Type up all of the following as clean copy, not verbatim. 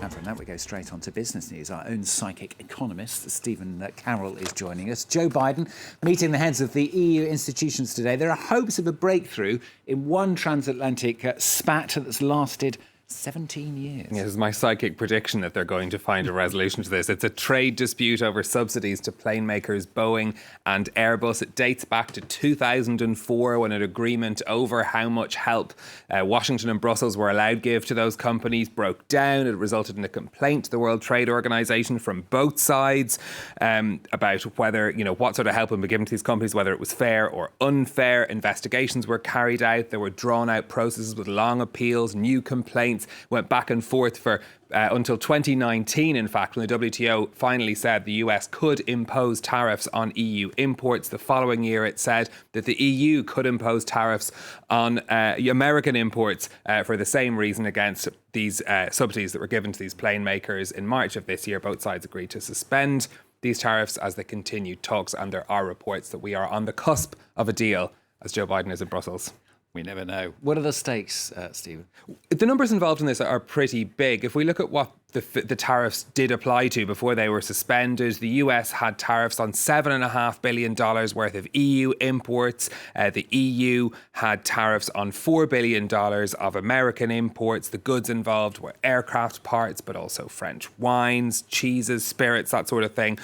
And from that, we go straight on to business news. Our own psychic economist, Stephen Carroll, is joining us. Joe Biden meeting the heads of the EU institutions today. There are hopes of a breakthrough in one transatlantic spat that's lasted 17 years. This is my psychic prediction that they're going to find a resolution to this. It's a trade dispute over subsidies to plane makers Boeing and Airbus. It dates back to 2004 when an agreement over how much help Washington and Brussels were allowed to give to those companies broke down. It resulted in a complaint to the World Trade Organization from both sides about whether, what sort of help would be given to these companies, whether it was fair or unfair. Investigations were carried out. There were drawn out processes with long appeals, new complaints. Went back and forth for until 2019, in fact, when the WTO finally said the US could impose tariffs on EU imports. The following year, it said that the EU could impose tariffs on American imports for the same reason against these subsidies that were given to these plane makers. In March of this year, both sides agreed to suspend these tariffs as they continued talks, and there are reports that we are on the cusp of a deal as Joe Biden is in Brussels. We never know. What are the stakes, Stephen? The numbers involved in this are pretty big. If we look at what the tariffs did apply to before they were suspended, the US had tariffs on $7.5 billion worth of EU imports. The EU had tariffs on $4 billion of American imports. The goods involved were aircraft parts, but also French wines, cheeses, spirits, that sort of thing.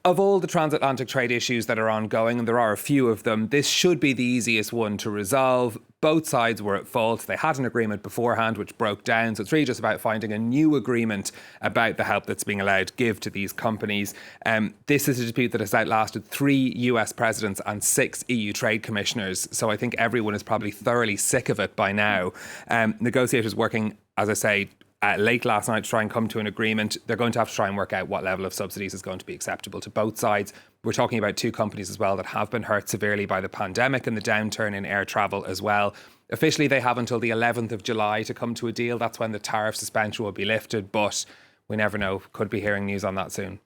Of all the transatlantic trade issues that are ongoing, and there are a few of them, this should be the easiest one to resolve. Both sides were at fault. They had an agreement beforehand which broke down. So it's really just about finding a new agreement about the help that's being allowed to give to these companies. This is a dispute that has outlasted 3 US presidents and 6 EU trade commissioners. So I think everyone is probably thoroughly sick of it by now. Negotiators working, as I say, late last night to try and come to an agreement. They're going to have to try and work out what level of subsidies is going to be acceptable to both sides. We're talking about 2 companies as well that have been hurt severely by the pandemic and the downturn in air travel as well. Officially, they have until the 11th of July to come to a deal. That's when the tariff suspension will be lifted, but we never know. Could be hearing news on that soon.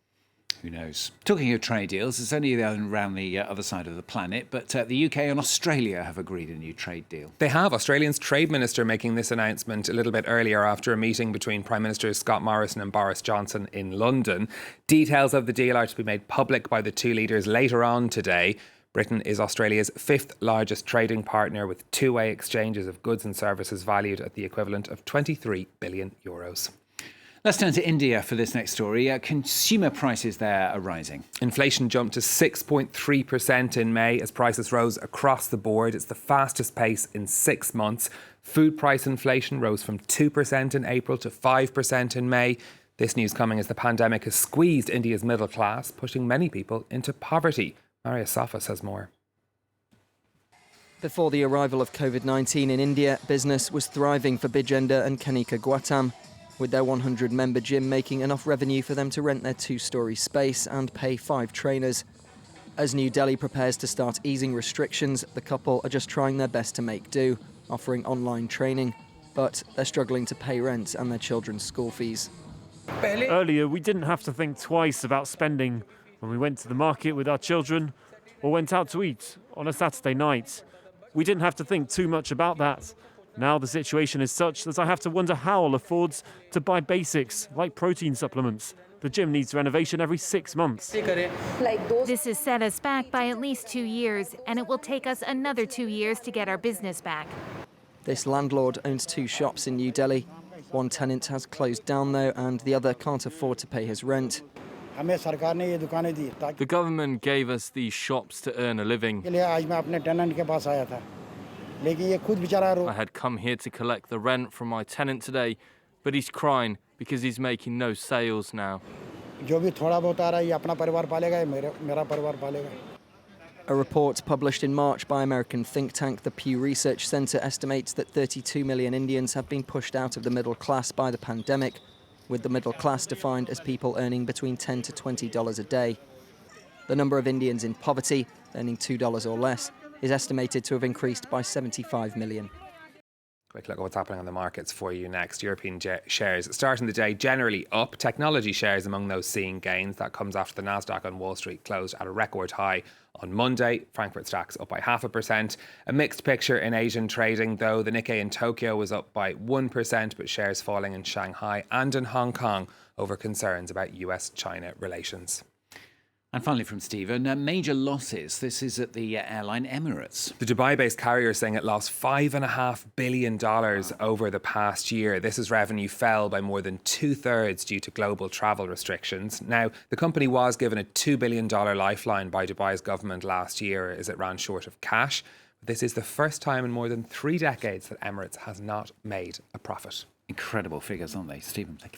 Who knows? Talking of trade deals, it's only around the other side of the planet, but the UK and Australia have agreed a new trade deal. They have. Australia's Trade Minister making this announcement a little bit earlier after a meeting between Prime Ministers Scott Morrison and Boris Johnson in London. Details of the deal are to be made public by the 2 leaders later on today. Britain is Australia's 5th largest trading partner with two-way exchanges of goods and services valued at the equivalent of €23 billion. Let's turn to India for this next story. Consumer prices there are rising. Inflation jumped to 6.3% in May as prices rose across the board. It's the fastest pace in 6 months. Food price inflation rose from 2% in April to 5% in May. This news coming as the pandemic has squeezed India's middle class, pushing many people into poverty. Maria Safa says more. Before the arrival of COVID-19 in India, business was thriving for Bijender and Kanika Gautam, with their 100-member gym making enough revenue for them to rent their 2-storey space and pay 5 trainers. As New Delhi prepares to start easing restrictions, the couple are just trying their best to make do, offering online training. But they're struggling to pay rent and their children's school fees. Earlier, we didn't have to think twice about spending when we went to the market with our children or went out to eat on a Saturday night. We didn't have to think too much about that. Now the situation is such that I have to wonder how I'll afford to buy basics like protein supplements. The gym needs renovation every 6 months. This has set us back by at least 2 years, and it will take us another 2 years to get our business back. This landlord owns 2 shops in New Delhi. One tenant has closed down though, and the other can't afford to pay his rent. The government gave us these shops to earn a living. I had come here to collect the rent from my tenant today, but he's crying because he's making no sales now. A report published in March by American think tank the Pew Research Center estimates that 32 million Indians have been pushed out of the middle class by the pandemic, with the middle class defined as people earning between $10 to $20 a day. The number of Indians in poverty, earning $2 or less, is estimated to have increased by 75 million. Quick look at what's happening on the markets for you next. European shares starting the day generally up. Technology shares among those seeing gains. That comes after the Nasdaq on Wall Street closed at a record high on Monday. Frankfurt stocks up by 0.5%. A mixed picture in Asian trading, though. The Nikkei in Tokyo was up by 1%, but shares falling in Shanghai and in Hong Kong over concerns about US-China relations. And finally from Stephen, major losses. This is at the airline Emirates. The Dubai-based carrier is saying it lost $5.5 billion over the past year. This as revenue fell by more than 2/3 due to global travel restrictions. Now, the company was given a $2 billion lifeline by Dubai's government last year as it ran short of cash. This is the first time in more than 3 decades that Emirates has not made a profit. Incredible figures, aren't they? Stephen, thank you.